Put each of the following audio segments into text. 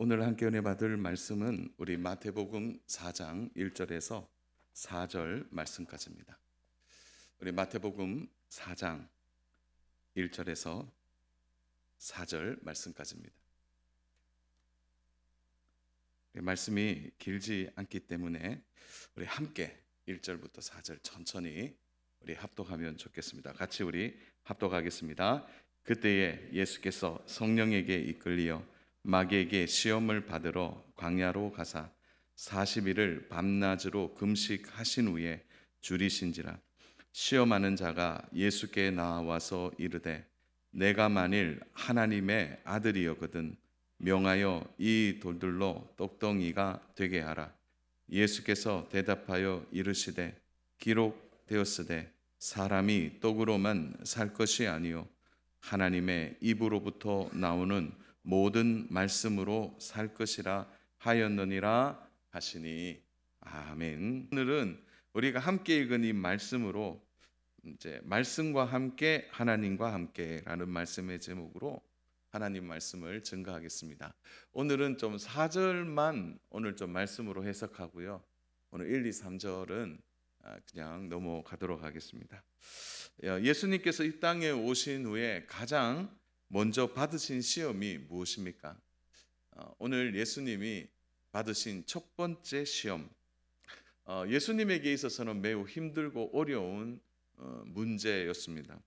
오늘 함께 은혜 받을 말씀은 우리 마태복음 4장 1절에서 4절 말씀까지입니다. 우리 마태복음 4장 1절에서 4절 말씀까지입니다. 말씀이 길지 않기 때문에 우리 함께 1절부터 4절 천천히 우리 합독하면 좋겠습니다. 같이 우리 합독하겠습니다. 그때에 예수께서 성령에게 이끌리어 마귀에게 시험을 받으러 광야로 가사 40일을 밤낮으로 금식하신 후에 줄이신지라. 시험하는 자가 예수께 나와서 이르되 내가 만일 하나님의 아들이었거든 명하여 이 돌들로 떡덩이가 되게 하라. 예수께서 대답하여 이르시되 기록되었으되 사람이 떡으로만 살 것이 아니요 하나님의 입으로부터 나오는 모든 말씀으로 살 것이라 하였느니라 하시니. 아멘. 오늘은 우리가 함께 읽은 이 말씀으로 이제 말씀과 함께 하나님과 함께라는 말씀의 제목으로 하나님 말씀을 증거하겠습니다. 오늘은 좀 4절만 오늘 좀 말씀으로 해석하고요. 오늘 1, 2, 3절은 그냥 넘어가도록 하겠습니다. 예수님께서 이 땅에 오신 후에 가장 먼저 받으신 시험이 무엇입니까? 오늘 예수님이 받으신 첫 번째 시험, 예수님에게 있어서는 매우 힘들고 어려운 문제였습니다.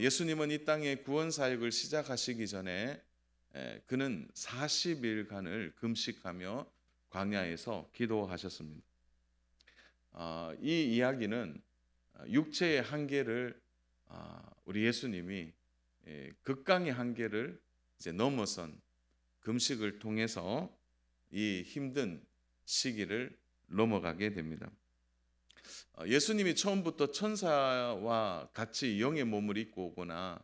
예수님은 이 땅의 구원 사역을 시작하시기 전에 그는 40일간을 금식하며 광야에서 기도하셨습니다. 이 이야기는 육체의 한계를 우리 예수님이 극강의 한계를 이제 넘어선 금식을 통해서 이 힘든 시기를 넘어가게 됩니다. 예수님이 처음부터 천사와 같이 영의 몸을 입고 오거나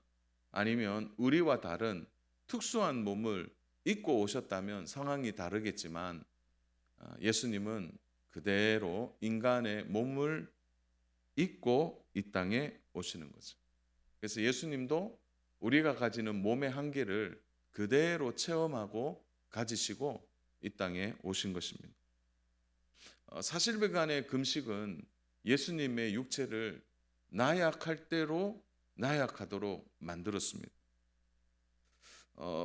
아니면 우리와 다른 특수한 몸을 입고 오셨다면 상황이 다르겠지만 예수님은 그대로 인간의 몸을 입고 이 땅에 오시는 거죠. 그래서 예수님도 우리가 가지는 몸의 한계를 그대로 체험하고 가지시고 이 땅에 오신 것입니다. 40일간의 금식은 예수님의 육체를 나약할 대로 나약하도록 만들었습니다.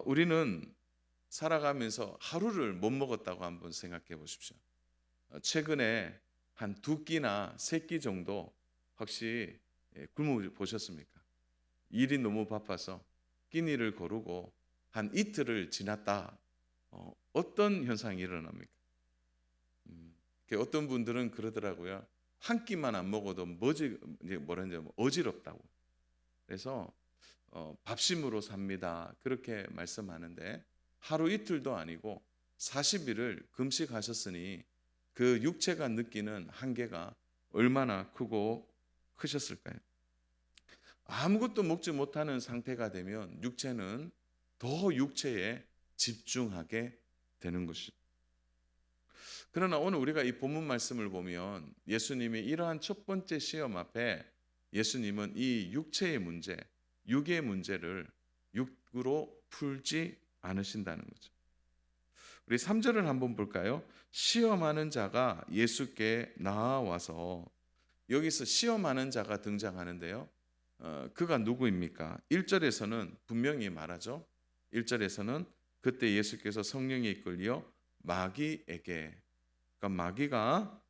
우리는 살아가면서 하루를 못 먹었다고 한번 생각해 보십시오. 최근에 한 2끼나 3끼 정도 혹시 굶어 보셨습니까? 일이 너무 바빠서 끼니를 거르고 한 이틀을 지났다. 어떤 현상이 일어납니까? 어떤 분들은 그러더라고요. 한 끼만 안 먹어도 어지럽다고. 그래서 밥심으로 삽니다. 그렇게 말씀하는데 하루 이틀도 아니고 40일을 금식하셨으니 그 육체가 느끼는 한계가 얼마나 크셨을까요? 아무것도 먹지 못하는 상태가 되면 육체는 더 육체에 집중하게 되는 것이죠. 그러나 오늘 우리가 이 본문 말씀을 보면 예수님이 이러한 첫 번째 시험 앞에 예수님은 이 육체의 문제, 육의 문제를 육으로 풀지 않으신다는 거죠. 우리 3절을 한번 볼까요? 시험하는 자가 예수께 나와서, 여기서 시험하는 자가 등장하는데요. 그가 누구입니까? 1절에서는 분명히 말하죠. 1절에서는 그때 예수께서 성령에 이끌려 마귀에게, 그러니까 마귀가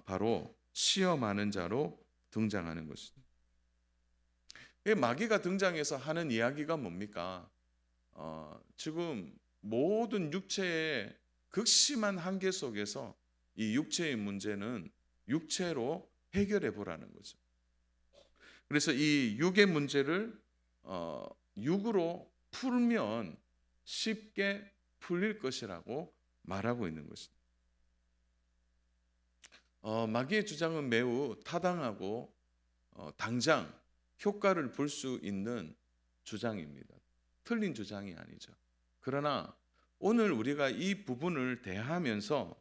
바로 시험하는 자로 등장하는 것입니다. 마귀가 등장해서 하는 이야기가 뭡니까? 지금 모든 육체의 극심한 한계 속에서 이 육체의 문제는 육체로 해결해 보라는 거죠. 그래서 이 육의 문제를 육으로 풀면 쉽게 풀릴 것이라고 말하고 있는 것입니다. 마귀의 주장은 매우 타당하고 당장 효과를 볼 수 있는 주장입니다. 틀린 주장이 아니죠. 그러나 오늘 우리가 이 부분을 대하면서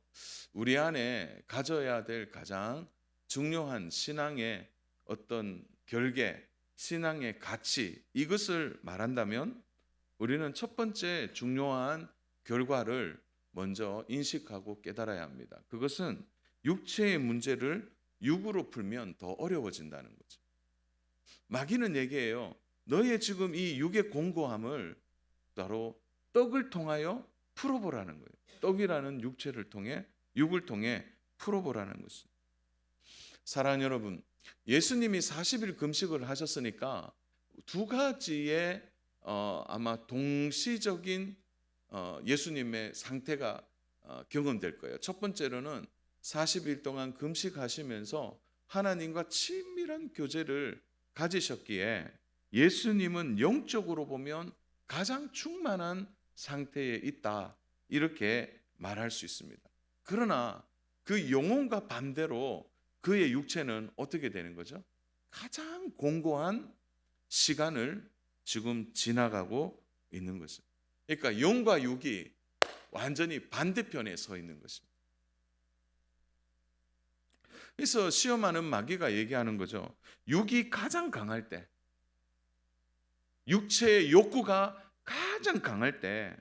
우리 안에 가져야 될 가장 중요한 신앙의 어떤 결계, 신앙의 가치, 이것을 말한다면 우리는 첫 번째 중요한 결과를 먼저 인식하고 깨달아야 합니다. 그것은 육체의 문제를 육으로 풀면 더 어려워진다는 거죠. 마귀는 얘기해요. 너의 지금 이 육의 공고함을 바로 떡을 통하여 풀어보라는 거예요. 떡이라는 육체를 통해 육을 통해 풀어보라는 것입니다. 사랑하는 여러분, 예수님이 40일 금식을 하셨으니까 두 가지의 아마 동시적인 예수님의 상태가 경험될 거예요. 첫 번째로는 40일 동안 금식하시면서 하나님과 친밀한 교제를 가지셨기에 예수님은 영적으로 보면 가장 충만한 상태에 있다, 이렇게 말할 수 있습니다. 그러나 그 영혼과 반대로 그의 육체는 어떻게 되는 거죠? 가장 공고한 시간을 지금 지나가고 있는 것입니다. 그러니까 영과 육이 완전히 반대편에 서 있는 것입니다. 그래서 시험하는 마귀가 얘기하는 거죠. 육이 가장 강할 때, 육체의 욕구가 가장 강할 때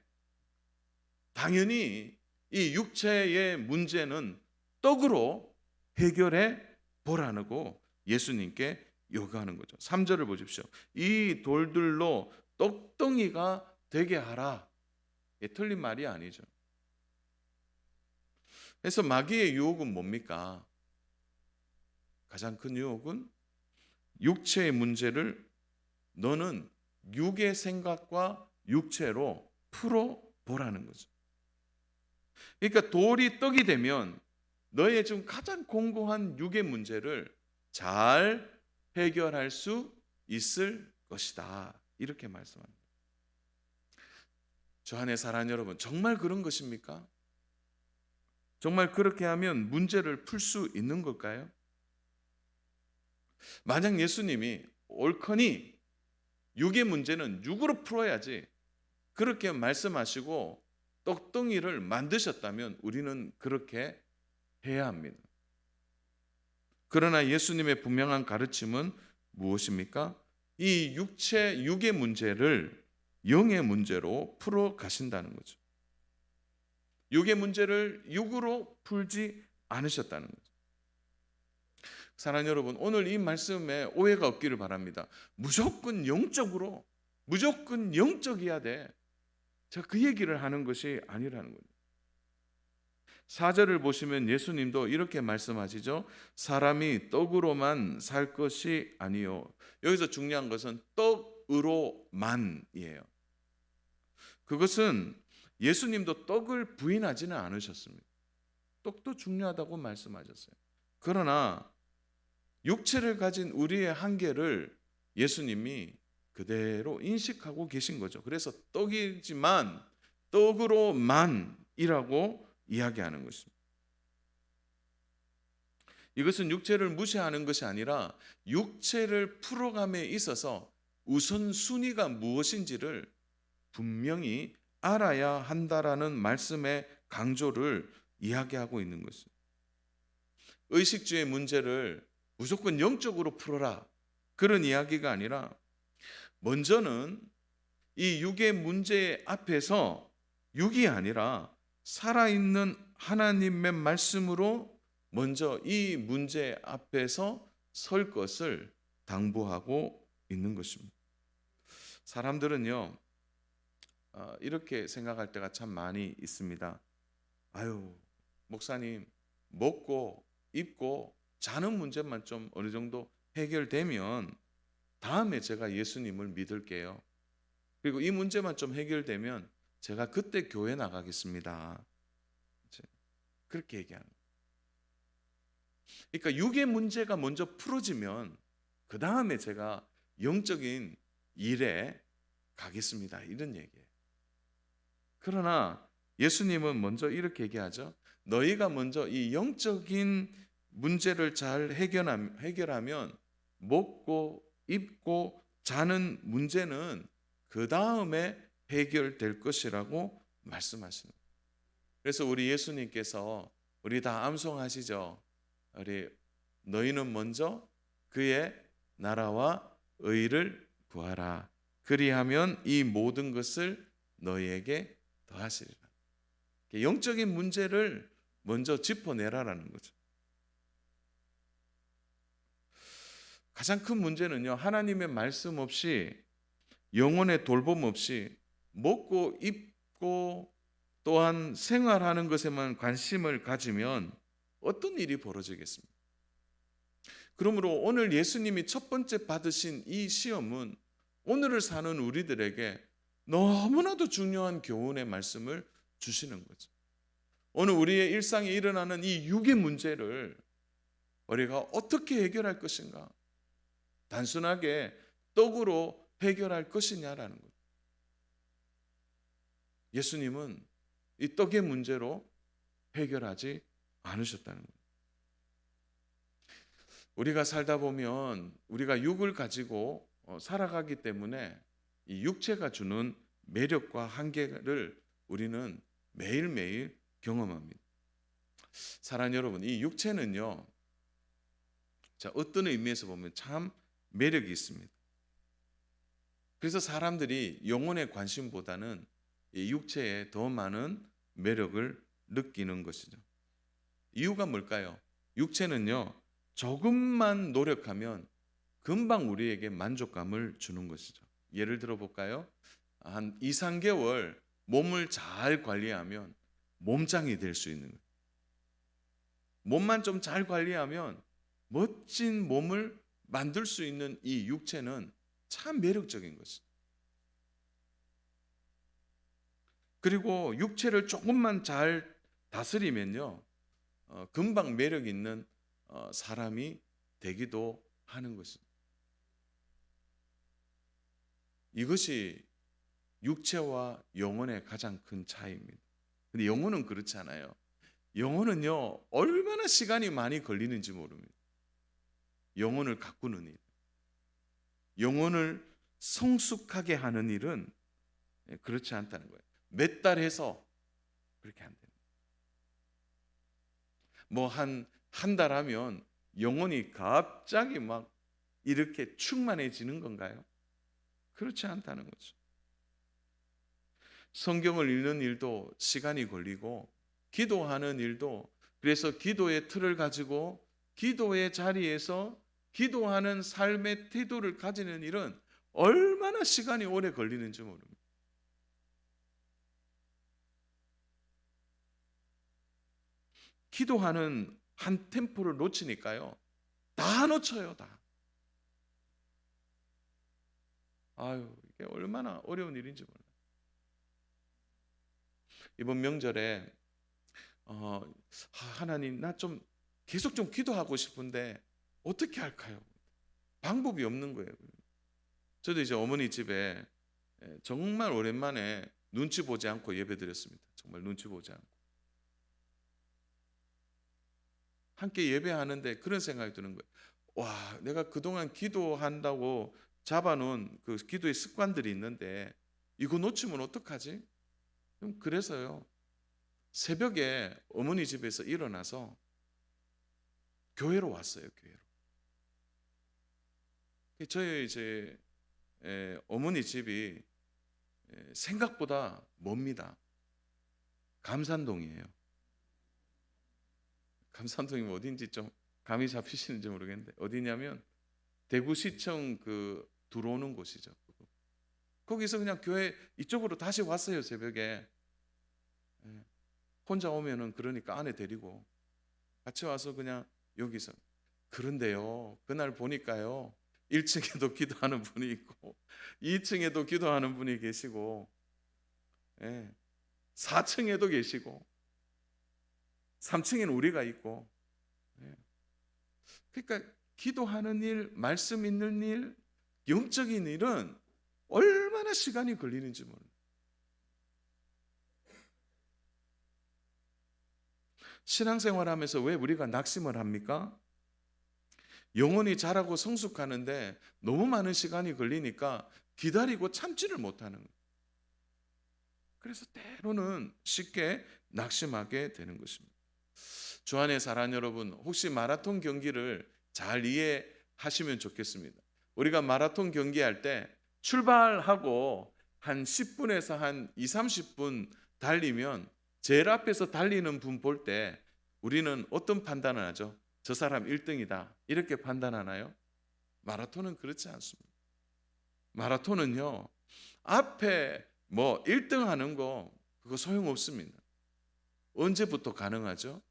당연히 이 육체의 문제는 떡으로 해결해 보라고 예수님께 요구하는 거죠. 3절을 보십시오. 이 돌들로 떡덩이가 되게 하라. 틀린 말이 아니죠. 그래서 마귀의 유혹은 뭡니까? 가장 큰 유혹은 육체의 문제를 너는 육의 생각과 육체로 풀어보라는 거죠. 그러니까 돌이 떡이 되면 너의 지금 가장 공고한 육의 문제를 잘 해결할 수 있을 것이다, 이렇게 말씀합니다. 저 안에 사랑하는 여러분, 정말 그런 것입니까? 정말 그렇게 하면 문제를 풀 수 있는 걸까요? 만약 예수님이 옳거니 육의 문제는 육으로 풀어야지 그렇게 말씀하시고 떡덩이를 만드셨다면 우리는 그렇게 해야 합니다. 그러나 예수님의 분명한 가르침은 무엇입니까? 이 육의 문제를 영의 문제로 풀어 가신다는 거죠. 육의 문제를 육으로 풀지 않으셨다는 거죠. 사랑하는 여러분, 오늘 이 말씀에 오해가 없기를 바랍니다. 무조건 영적으로, 무조건 영적이어야 돼. 제가 그 얘기를 하는 것이 아니라는 거예요. 4절을 보시면 예수님도 이렇게 말씀하시죠. 사람이 떡으로만 살 것이 아니요. 여기서 중요한 것은 떡으로만이에요. 그것은 예수님도 떡을 부인하지는 않으셨습니다. 떡도 중요하다고 말씀하셨어요. 그러나 육체를 가진 우리의 한계를 예수님이 그대로 인식하고 계신 거죠. 그래서 떡이지만 떡으로만이라고 이야기하는 것입니다. 이것은 육체를 무시하는 것이 아니라 육체를 풀어감에 있어서 우선순위가 무엇인지를 분명히 알아야 한다라는 말씀의 강조를 이야기하고 있는 것입니다. 의식주의 문제를 무조건 영적으로 풀어라, 그런 이야기가 아니라 먼저는 이 육의 문제 앞에서 육이 아니라 살아있는 하나님의 말씀으로 먼저 이 문제 앞에서 설 것을 당부하고 있는 것입니다. 사람들은요, 이렇게 생각할 때가 참 많이 있습니다. 아유, 목사님, 먹고 입고 자는 문제만 좀 어느 정도 해결되면 다음에 제가 예수님을 믿을게요. 그리고 이 문제만 좀 해결되면 제가 그때 교회 나가겠습니다. 그렇게 얘기하는 거예요. 그러니까 육의 문제가 먼저 풀어지면 그 다음에 제가 영적인 일에 가겠습니다, 이런 얘기예요. 그러나 예수님은 먼저 이렇게 얘기하죠. 너희가 먼저 이 영적인 문제를 잘 해결하면 먹고 입고 자는 문제는 그 다음에 해결될 것이라고 말씀하시는 거예요. 그래서 우리 예수님께서, 우리 다 암송하시죠. 우리 너희는 먼저 그의 나라와 의를 구하라. 그리하면 이 모든 것을 너희에게 더하시리라. 영적인 문제를 먼저 짚어내라라는 거죠. 가장 큰 문제는요, 하나님의 말씀 없이, 영혼의 돌봄 없이 먹고 입고 또한 생활하는 것에만 관심을 가지면 어떤 일이 벌어지겠습니까? 그러므로 오늘 예수님이 첫 번째 받으신 이 시험은 오늘을 사는 우리들에게 너무나도 중요한 교훈의 말씀을 주시는 거죠. 오늘 우리의 일상에 일어나는 이 육의 문제를 우리가 어떻게 해결할 것인가? 단순하게 떡으로 해결할 것이냐라는 거죠. 예수님은 이 떡의 문제로 해결하지 않으셨다는 거예요. 우리가 살다 보면 우리가 육을 가지고 살아가기 때문에 이 육체가 주는 매력과 한계를 우리는 매일매일 경험합니다. 사랑하는 여러분, 이 육체는요, 자, 어떤 의미에서 보면 참 매력이 있습니다. 그래서 사람들이 영혼의 관심보다는 이 육체에 더 많은 매력을 느끼는 것이죠. 이유가 뭘까요? 육체는요, 조금만 노력하면 금방 우리에게 만족감을 주는 것이죠. 예를 들어 볼까요? 한 2, 3개월 몸을 잘 관리하면 몸짱이 될 수 있는 거예요. 몸만 좀 잘 관리하면 멋진 몸을 만들 수 있는 이 육체는 참 매력적인 것이죠. 그리고 육체를 조금만 잘 다스리면요, 금방 매력 있는 사람이 되기도 하는 것이죠. 이것이 육체와 영혼의 가장 큰 차이입니다. 근데 영혼은 그렇지 않아요. 영혼은요, 얼마나 시간이 많이 걸리는지 모릅니다. 영혼을 가꾸는 일, 영혼을 성숙하게 하는 일은 그렇지 않다는 거예요. 몇 달 해서 그렇게 안 됩니다. 뭐 한 달 하면 영혼이 갑자기 막 이렇게 충만해지는 건가요? 그렇지 않다는 거죠. 성경을 읽는 일도 시간이 걸리고, 기도하는 일도, 그래서 기도의 틀을 가지고 기도의 자리에서 기도하는 삶의 태도를 가지는 일은 얼마나 시간이 오래 걸리는지 모릅니다. 기도하는 한 템포를 놓치니까요, 다 놓쳐요, 다. 아유, 이게 얼마나 어려운 일인지 몰라요. 이번 명절에 하나님, 나 좀 계속 좀 기도하고 싶은데 어떻게 할까요? 방법이 없는 거예요. 저도 이제 어머니 집에 정말 오랜만에 눈치 보지 않고 예배드렸습니다. 정말 눈치 보지 않고. 함께 예배하는데 그런 생각이 드는 거예요. 와, 내가 그동안 기도한다고 잡아놓은 그 기도의 습관들이 있는데 이거 놓치면 어떡하지? 그래서요, 새벽에 어머니 집에서 일어나서 교회로 왔어요. 교회로. 저희 이제 어머니 집이 생각보다 멉니다. 감산동이에요. 감산동이 어딘지 좀 감이 잡히시는지 모르겠는데, 어디냐면 대구시청 그 들어오는 곳이죠. 거기서 그냥 교회 이쪽으로 다시 왔어요. 새벽에. 혼자 오면은 그러니까 아내 데리고 같이 와서 그냥 여기서. 그런데요, 그날 보니까요, 1층에도 기도하는 분이 있고 2층에도 기도하는 분이 계시고 4층에도 계시고 3층에는 우리가 있고, 그러니까 기도하는 일, 말씀 있는 일, 영적인 일은 얼마나 시간이 걸리는지 몰라요. 신앙생활하면서 왜 우리가 낙심을 합니까? 영혼이 자라고 성숙하는데 너무 많은 시간이 걸리니까 기다리고 참지를 못하는 거예요. 그래서 때로는 쉽게 낙심하게 되는 것입니다. 주안의 사랑 여러분, 혹시 마라톤 경기를 잘 이해하시면 좋겠습니다. 우리가 마라톤 경기할 때 출발하고 한 10분에서 한 2, 30분 달리면 제일 앞에서 달리는 분 볼 때 우리는 어떤 판단을 하죠? 저 사람 1등이다 이렇게 판단하나요? 마라톤은 그렇지 않습니다. 마라톤은요, 앞에 뭐 1등 하는 거 그거 소용없습니다. 언제부터 가능하죠?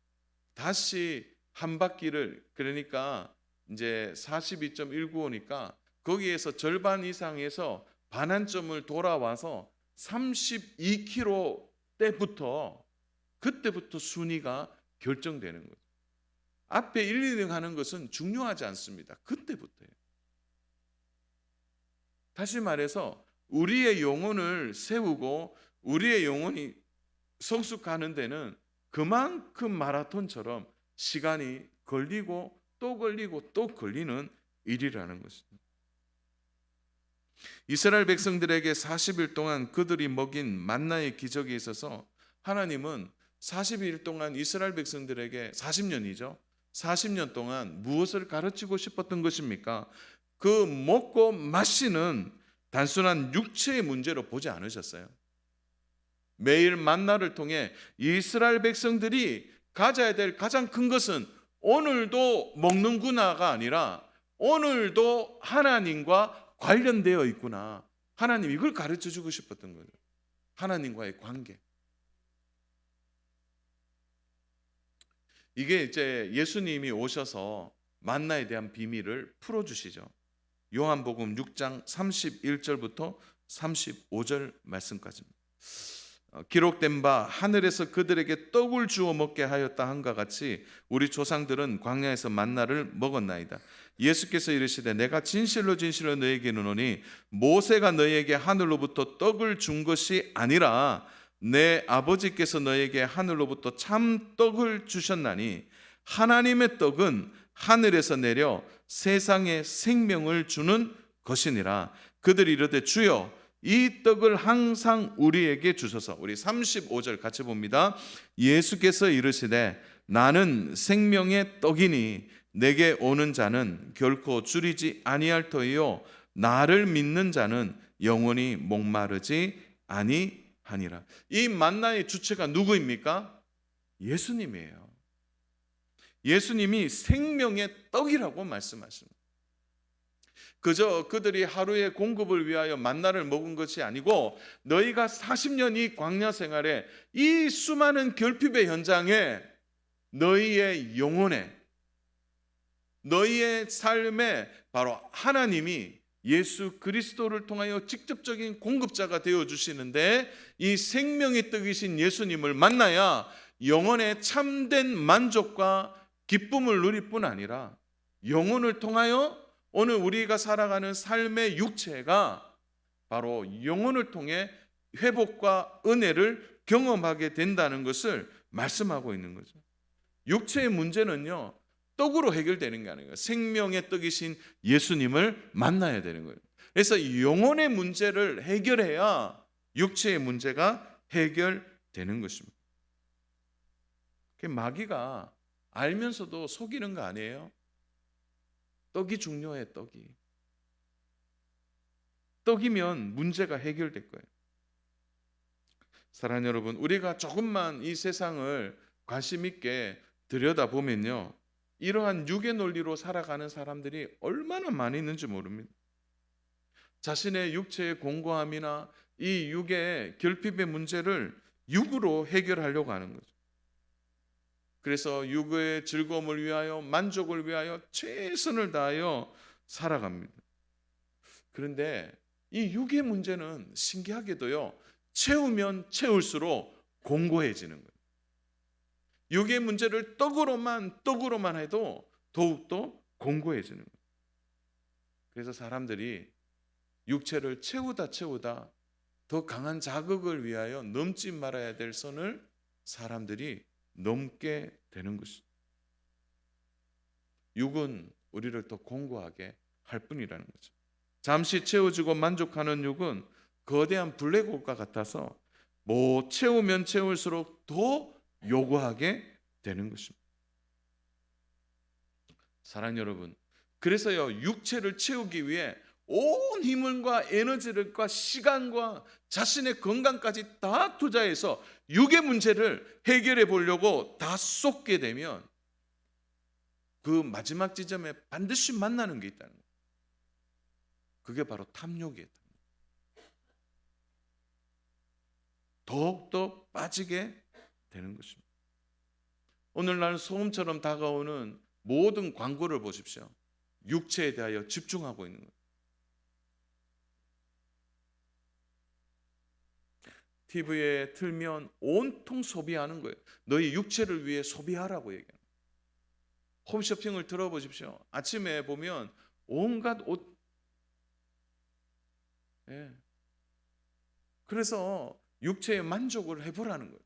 다시 한 바퀴를, 그러니까 이제 42.195니까 거기에서 절반 이상에서 반환점을 돌아와서 32km 때부터, 그때부터 순위가 결정되는 거죠. 앞에 1, 2등 하는 것은 중요하지 않습니다. 그때부터예요. 다시 말해서 우리의 영혼을 세우고 우리의 영혼이 성숙하는 데는 그만큼 마라톤처럼 시간이 걸리고 또 걸리고 또 걸리는 일이라는 것입니다. 이스라엘 백성들에게 40일 동안 그들이 먹인 만나의 기적이 있어서 하나님은 40일 동안 이스라엘 백성들에게 40년이죠. 40년 동안 무엇을 가르치고 싶었던 것입니까? 그 먹고 마시는 단순한 육체의 문제로 보지 않으셨어요. 매일 만나를 통해 이스라엘 백성들이 가져야 될 가장 큰 것은 오늘도 먹는구나가 아니라 오늘도 하나님과 관련되어 있구나. 하나님 이걸 가르쳐 주고 싶었던 거예요. 하나님과의 관계. 이게 이제 예수님이 오셔서 만나에 대한 비밀을 풀어주시죠. 요한복음 6장 31절부터 35절 말씀까지입니다. 기록된 바 하늘에서 그들에게 떡을 주어 먹게 하였다 한과 같이 우리 조상들은 광야에서 만나를 먹었나이다. 예수께서 이르시되 내가 진실로 진실로 너에게 이르노니 모세가 너에게 하늘로부터 떡을 준 것이 아니라 내 아버지께서 너에게 하늘로부터 참 떡을 주셨나니 하나님의 떡은 하늘에서 내려 세상에 생명을 주는 것이니라. 그들이 이르되 주여 이 떡을 항상 우리에게 주소서. 우리 35절 같이 봅니다. 예수께서 이르시되 나는 생명의 떡이니 내게 오는 자는 결코 줄이지 아니할 터이요 나를 믿는 자는 영원히 목마르지 아니하니라. 이 만나의 주체가 누구입니까? 예수님이에요. 예수님이 생명의 떡이라고 말씀하십니다. 그저 그들이 하루의 공급을 위하여 만나를 먹은 것이 아니고 너희가 40년 이 광야 생활에 이 수많은 결핍의 현장에 너희의 영혼에 너희의 삶에 바로 하나님이 예수 그리스도를 통하여 직접적인 공급자가 되어주시는데 이 생명의 떡이신 예수님을 만나야 영혼의 참된 만족과 기쁨을 누릴 뿐 아니라 영혼을 통하여 오늘 우리가 살아가는 삶의 육체가 바로 영혼을 통해 회복과 은혜를 경험하게 된다는 것을 말씀하고 있는 거죠. 육체의 문제는요, 떡으로 해결되는 게 아니에요. 생명의 떡이신 예수님을 만나야 되는 거예요. 그래서 영혼의 문제를 해결해야 육체의 문제가 해결되는 것입니다. 마귀가 알면서도 속이는 거 아니에요? 떡이 중요해, 떡이. 떡이면 문제가 해결될 거예요. 사랑하는 여러분, 우리가 조금만 이 세상을 관심 있게 들여다보면요, 이러한 육의 논리로 살아가는 사람들이 얼마나 많이 있는지 모릅니다. 자신의 육체의 공고함이나 이 육의 결핍의 문제를 육으로 해결하려고 하는 거죠. 그래서 육의 즐거움을 위하여 만족을 위하여 최선을 다하여 살아갑니다. 그런데 이 육의 문제는 신기하게도요, 채우면 채울수록 공고해지는 거예요. 육의 문제를 떡으로만 해도 더욱더 공고해지는 거예요. 그래서 사람들이 육체를 채우다 더 강한 자극을 위하여 넘지 말아야 될 선을 사람들이 넘게 되는 것입니다. 육은 우리를 더 공고하게 할 뿐이라는 거죠. 잠시 채워주고 만족하는 육은 거대한 블랙홀과 같아서 뭐 채우면 채울수록 더 요구하게 되는 것입니다. 사랑하는 여러분, 그래서요, 육체를 채우기 위해 온 힘과 에너지를과 시간과 자신의 건강까지 다 투자해서 육의 문제를 해결해 보려고 다 쏟게 되면 그 마지막 지점에 반드시 만나는 게 있다는 거예요. 그게 바로 탐욕이에요. 더욱더 빠지게 되는 것입니다. 오늘날 소음처럼 다가오는 모든 광고를 보십시오. 육체에 대하여 집중하고 있는 거예요. TV에 틀면 온통 소비하는 거예요. 너희 육체를 위해 소비하라고 얘기해요. 홈쇼핑을 들어보십시오. 아침에 보면 온갖 옷. 예. 그래서 육체에 만족을 해보라는 거예요.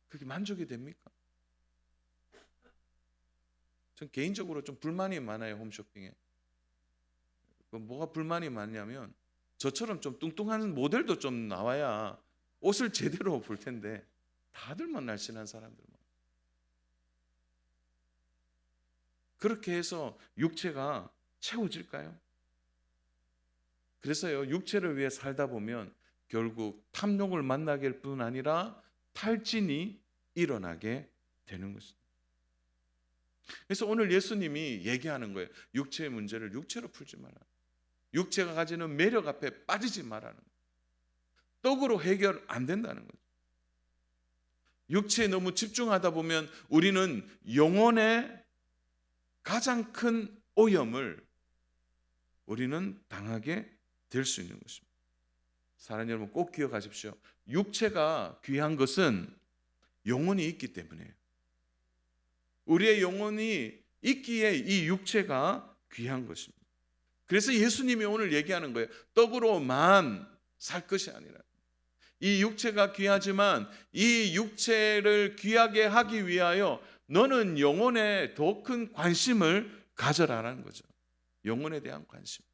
그게 만족이 됩니까? 전 개인적으로 좀 불만이 많아요. 홈쇼핑에. 뭐가 불만이 많냐면 저처럼 좀 뚱뚱한 모델도 좀 나와야 옷을 제대로 볼 텐데 다들만 날씬한 사람들만. 그렇게 해서 육체가 채워질까요? 그래서요, 육체를 위해 살다 보면 결국 탐욕을 만나게 할 뿐 아니라 탈진이 일어나게 되는 것입니다. 그래서 오늘 예수님이 얘기하는 거예요. 육체의 문제를 육체로 풀지 마라. 육체가 가지는 매력 앞에 빠지지 말라는 거예요. 떡으로 해결 안 된다는 거죠. 육체에 너무 집중하다 보면 우리는 영혼의 가장 큰 오염을 우리는 당하게 될 수 있는 것입니다. 사랑하는 여러분, 꼭 기억하십시오. 육체가 귀한 것은 영혼이 있기 때문이에요. 우리의 영혼이 있기에 이 육체가 귀한 것입니다. 그래서 예수님이 오늘 얘기하는 거예요. 떡으로만 살 것이 아니라 이 육체가 귀하지만 이 육체를 귀하게 하기 위하여 너는 영혼에 더 큰 관심을 가져라라는 거죠. 영혼에 대한 관심.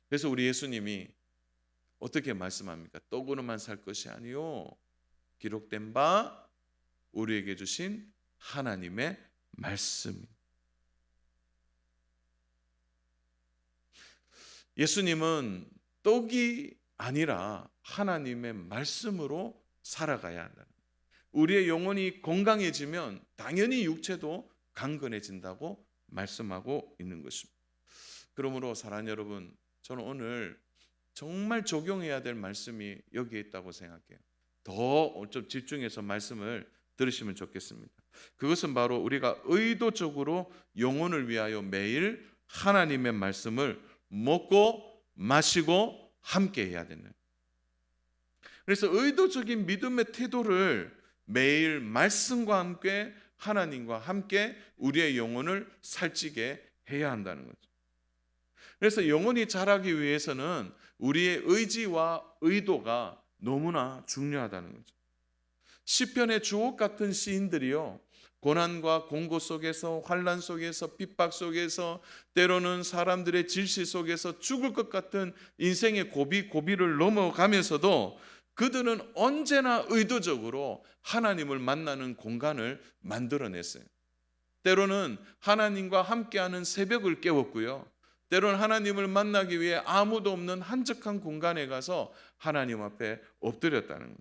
그래서 우리 예수님이 어떻게 말씀합니까? 떡으로만 살 것이 아니요, 기록된 바 우리에게 주신 하나님의 말씀. 예수님은 떡이 아니라 하나님의 말씀으로 살아가야 한다. 우리의 영혼이 건강해지면 당연히 육체도 강건해진다고 말씀하고 있는 것입니다. 그러므로 사랑하는 여러분, 저는 오늘 정말 적용해야 될 말씀이 여기에 있다고 생각해요. 더 좀 집중해서 말씀을 들으시면 좋겠습니다. 그것은 바로 우리가 의도적으로 영혼을 위하여 매일 하나님의 말씀을 먹고 마시고 함께 해야 되는. 그래서 의도적인 믿음의 태도를 매일 말씀과 함께 하나님과 함께 우리의 영혼을 살찌게 해야 한다는 거죠. 그래서 영혼이 자라기 위해서는 우리의 의지와 의도가 너무나 중요하다는 거죠. 시편의 주옥 같은 시인들이요, 고난과 공고 속에서, 환난 속에서, 핍박 속에서, 때로는 사람들의 질시 속에서 죽을 것 같은 인생의 고비를 넘어가면서도 그들은 언제나 의도적으로 하나님을 만나는 공간을 만들어냈어요. 때로는 하나님과 함께하는 새벽을 깨웠고요, 때로는 하나님을 만나기 위해 아무도 없는 한적한 공간에 가서 하나님 앞에 엎드렸다는 거예요.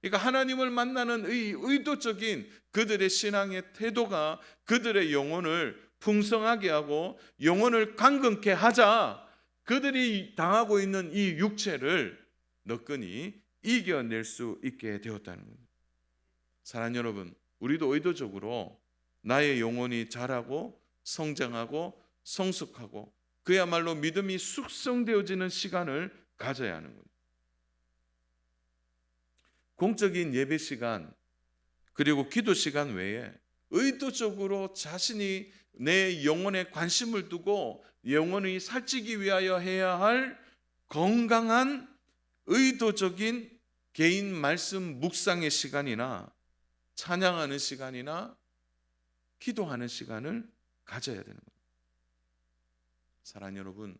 그러니까 하나님을 만나는 의도적인 그들의 신앙의 태도가 그들의 영혼을 풍성하게 하고 영혼을 강건케 하자 그들이 당하고 있는 이 육체를 너끈히 이겨낼 수 있게 되었다는 겁니다. 사랑하는 여러분, 우리도 의도적으로 나의 영혼이 자라고 성장하고 성숙하고 그야말로 믿음이 숙성되어지는 시간을 가져야 하는 거예요. 공적인 예배 시간 그리고 기도 시간 외에 의도적으로 자신이 내 영혼에 관심을 두고 영혼이 살찌기 위하여 해야 할 건강한 의도적인 개인 말씀 묵상의 시간이나 찬양하는 시간이나 기도하는 시간을 가져야 되는 거예요. 사랑하는 여러분,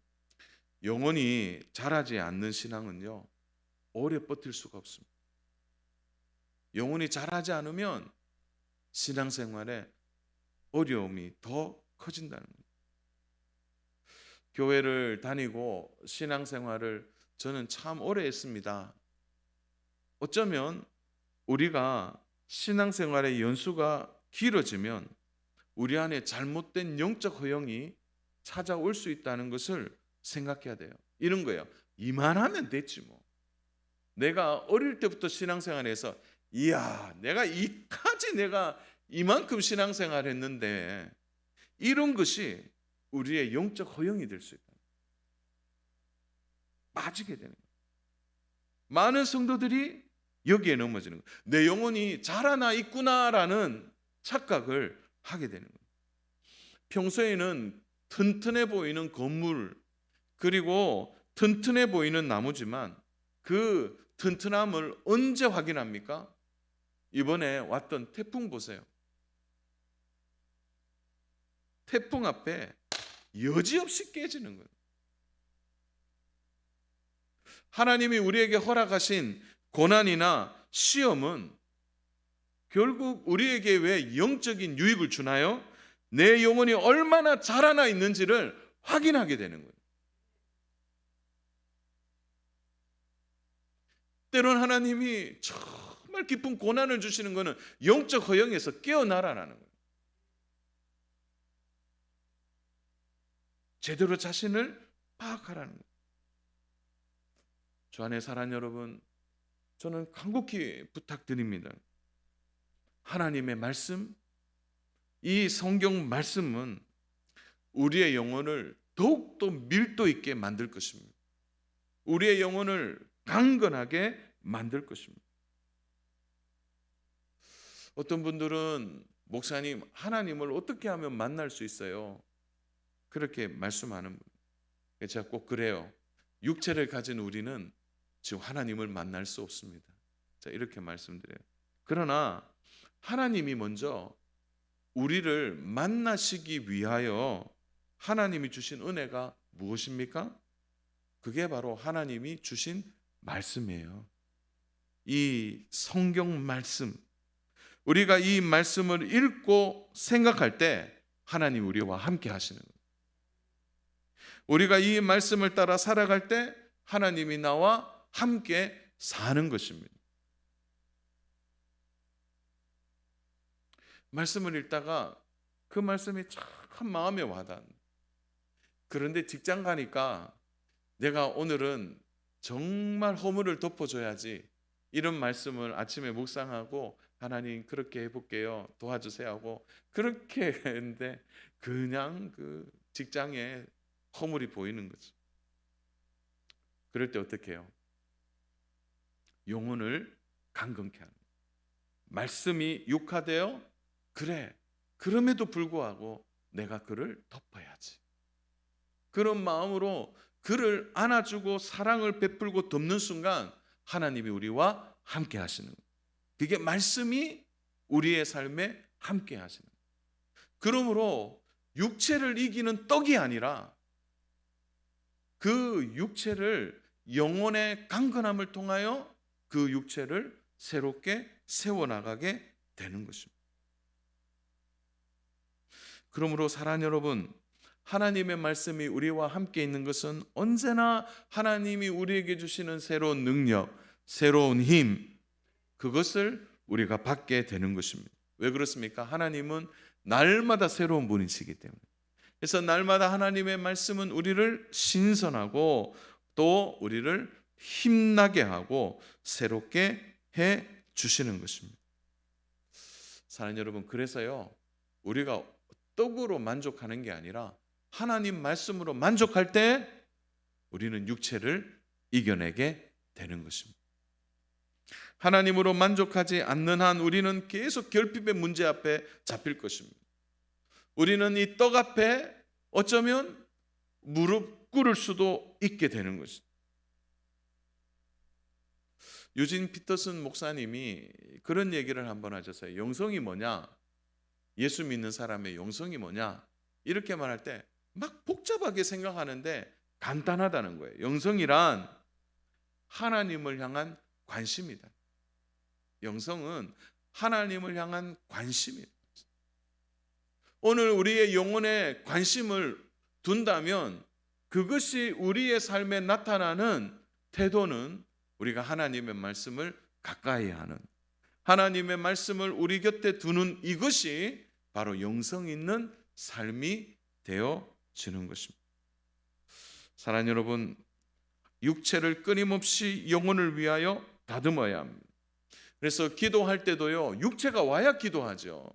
영혼이 자라지 않는 신앙은요, 오래 버틸 수가 없습니다. 영혼이 자라지 않으면 신앙생활에 어려움이 더 커진다는 거예요. 교회를 다니고 신앙생활을 저는 참 오래 했습니다. 어쩌면 우리가 신앙생활의 연수가 길어지면 우리 안에 잘못된 영적 허영이 찾아올 수 있다는 것을 생각해야 돼요. 이런 거예요. 이만하면 됐지 뭐. 내가 어릴 때부터 신앙생활에서 이야, 내가 이만큼 신앙생활 했는데, 이런 것이 우리의 영적 허영이 될 수 있다. 빠지게 되는 거예요. 많은 성도들이 여기에 넘어지는 거예요. 내 영혼이 자라나 있구나라는 착각을 하게 되는 거예요. 평소에는 튼튼해 보이는 건물, 그리고 튼튼해 보이는 나무지만 그 튼튼함을 언제 확인합니까? 이번에 왔던 태풍 보세요. 태풍 앞에 여지없이 깨지는 거예요. 하나님이 우리에게 허락하신 고난이나 시험은 결국 우리에게 왜 영적인 유익을 주나요? 내 영혼이 얼마나 자라나 있는지를 확인하게 되는 거예요. 때론 하나님이 정말 깊은 고난을 주시는 것은 영적 허영에서 깨어나라는 거예요. 제대로 자신을 파악하라는 거예요. 주 안에 사랑 여러분, 저는 간곡히 부탁드립니다. 하나님의 말씀, 이 성경 말씀은 우리의 영혼을 더욱더 밀도 있게 만들 것입니다. 우리의 영혼을 강건하게 만들 것입니다. 어떤 분들은 목사님, 하나님을 어떻게 하면 만날 수 있어요? 그렇게 말씀하는 분. 제가 꼭 그래요. 육체를 가진 우리는 지금 하나님을 만날 수 없습니다. 자, 이렇게 말씀드려요. 그러나 하나님이 먼저 우리를 만나시기 위하여 하나님이 주신 은혜가 무엇입니까? 그게 바로 하나님이 주신 말씀이에요. 이 성경 말씀, 우리가 이 말씀을 읽고 생각할 때 하나님 우리와 함께 하시는 거예요. 우리가 이 말씀을 따라 살아갈 때 하나님이 나와 함께 사는 것입니다. 말씀을 읽다가 그 말씀이 참 마음에 와닿는. 그런데 직장 가니까 내가 오늘은 정말 허물을 덮어줘야지, 이런 말씀을 아침에 묵상하고 하나님 그렇게 해볼게요, 도와주세요 하고 그렇게 했는데 그냥 그 직장에 허물이 보이는 거죠. 그럴 때 어떻게 해요? 영혼을 강건케 하는 거예요. 말씀이 육화되어 그래, 그럼에도 불구하고 내가 그를 덮어야지, 그런 마음으로 그를 안아주고 사랑을 베풀고 덮는 순간 하나님이 우리와 함께 하시는 거예요. 그게 말씀이 우리의 삶에 함께 하시는 거예요. 그러므로 육체를 이기는 떡이 아니라 그 육체를, 영혼의 강건함을 통하여 그 육체를 새롭게 세워나가게 되는 것입니다. 그러므로 사랑하는 여러분, 하나님의 말씀이 우리와 함께 있는 것은 언제나 하나님이 우리에게 주시는 새로운 능력, 새로운 힘, 그것을 우리가 받게 되는 것입니다. 왜 그렇습니까? 하나님은 날마다 새로운 분이시기 때문에. 그래서 날마다 하나님의 말씀은 우리를 신선하고 또 우리를 힘나게 하고 새롭게 해 주시는 것입니다. 사랑하는 여러분, 그래서요, 우리가 떡으로 만족하는 게 아니라 하나님 말씀으로 만족할 때 우리는 육체를 이겨내게 되는 것입니다. 하나님으로 만족하지 않는 한 우리는 계속 결핍의 문제 앞에 잡힐 것입니다. 우리는 이 떡 앞에 어쩌면 무릎 꿇을 수도 있게 되는 것입니다. 유진 피터슨 목사님이 그런 얘기를 한번 하셨어요. 영성이 뭐냐? 예수 믿는 사람의 영성이 뭐냐? 이렇게 말할 때 막 복잡하게 생각하는데 간단하다는 거예요. 영성이란 하나님을 향한 관심이다. 영성은 하나님을 향한 관심이다. 오늘 우리의 영혼에 관심을 둔다면 그것이 우리의 삶에 나타나는 태도는 우리가 하나님의 말씀을 가까이 하는, 하나님의 말씀을 우리 곁에 두는 이것이 바로 영성 있는 삶이 되어지는 것입니다. 사랑하는 여러분, 육체를 끊임없이 영혼을 위하여 다듬어야 합니다. 그래서 기도할 때도요, 육체가 와야 기도하죠.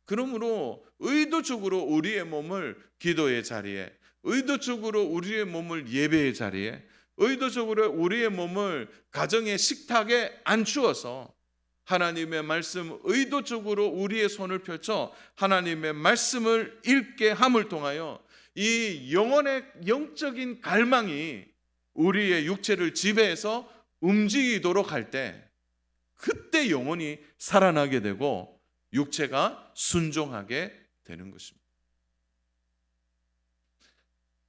그러므로 의도적으로 우리의 몸을 기도의 자리에, 의도적으로 우리의 몸을 예배의 자리에, 의도적으로 우리의 몸을 가정의 식탁에 안추어서 하나님의 말씀, 의도적으로 우리의 손을 펼쳐 하나님의 말씀을 읽게 함을 통하여 이 영혼의 영적인 갈망이 우리의 육체를 지배해서 움직이도록 할 때, 그때 영혼이 살아나게 되고 육체가 순종하게 되는 것입니다.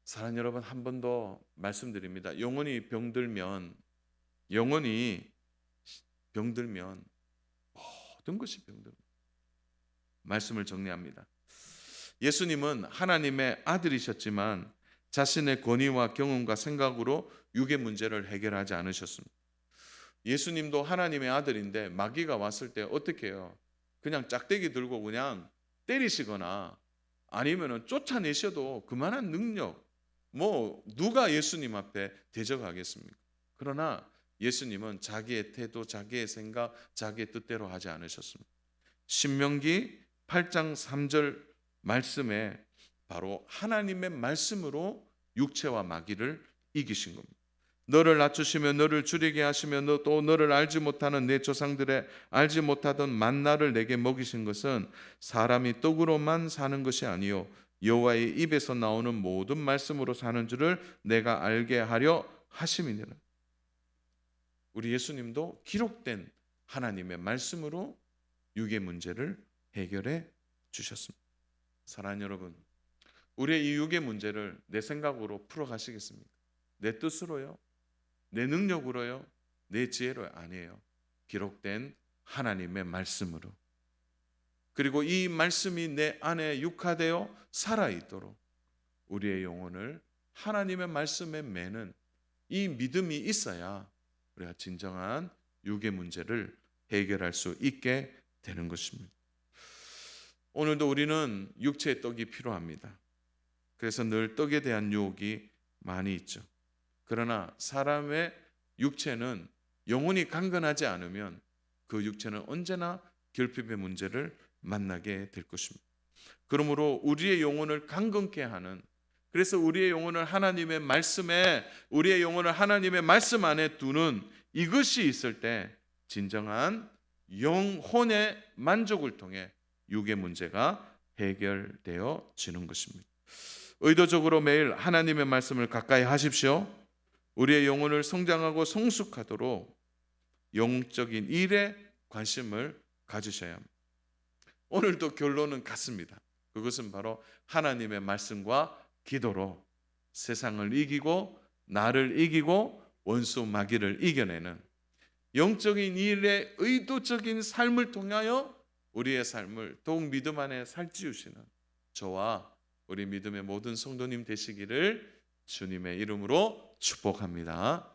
사랑하는 여러분, 한 번 더 말씀드립니다. 영혼이 병들면 모든 것이 병듭니다. 말씀을 정리합니다. 예수님은 하나님의 아들이셨지만 자신의 권위와 경험과 생각으로 육의 문제를 해결하지 않으셨습니다. 예수님도 하나님의 아들인데 마귀가 왔을 때 어떻게 해요? 그냥 짝대기 들고 그냥 때리시거나 아니면 쫓아내셔도 그만한 능력, 누가 예수님 앞에 대적하겠습니까? 그러나 예수님은 자기의 태도, 자기의 생각, 자기의 뜻대로 하지 않으셨습니다. 신명기 8장 3절 말씀에 바로 하나님의 말씀으로 육체와 마귀를 이기신 겁니다. 너를 낮추시며 너를 줄이게 하시며 또 너를 알지 못하는 내 조상들의 알지 못하던 만나를 내게 먹이신 것은 사람이 떡으로만 사는 것이 아니요 여호와의 입에서 나오는 모든 말씀으로 사는 줄을 내가 알게 하려 하심이니라. 우리 예수님도 기록된 하나님의 말씀으로 육의 문제를 해결해 주셨습니다. 사랑하는 여러분, 우리의 이 육의 문제를 내 생각으로 풀어가시겠습니까? 내 뜻으로요? 내 능력으로요? 내 지혜로? 아니에요. 기록된 하나님의 말씀으로. 그리고 이 말씀이 내 안에 육화되어 살아있도록 우리의 영혼을 하나님의 말씀에 매는 이 믿음이 있어야 우리가 진정한 육의 문제를 해결할 수 있게 되는 것입니다. 오늘도 우리는 육체의 떡이 필요합니다. 그래서 늘 떡에 대한 유혹이 많이 있죠. 그러나 사람의 육체는 영혼이 강건하지 않으면 그 육체는 언제나 결핍의 문제를 만나게 될 것입니다. 그러므로 우리의 영혼을 강건케 하는, 그래서 우리의 영혼을 하나님의 말씀에, 우리의 영혼을 하나님의 말씀 안에 두는 이것이 있을 때 진정한 영혼의 만족을 통해 육의 문제가 해결되어지는 것입니다. 의도적으로 매일 하나님의 말씀을 가까이 하십시오. 우리의 영혼을 성장하고 성숙하도록 영적인 일에 관심을 가지셔야 합니다. 오늘도 결론은 같습니다. 그것은 바로 하나님의 말씀과 기도로 세상을 이기고 나를 이기고 원수 마귀를 이겨내는 영적인 일에 의도적인 삶을 통하여 우리의 삶을 더욱 믿음 안에 살찌우시는 저와 우리 믿음의 모든 성도님 되시기를 주님의 이름으로 축복합니다.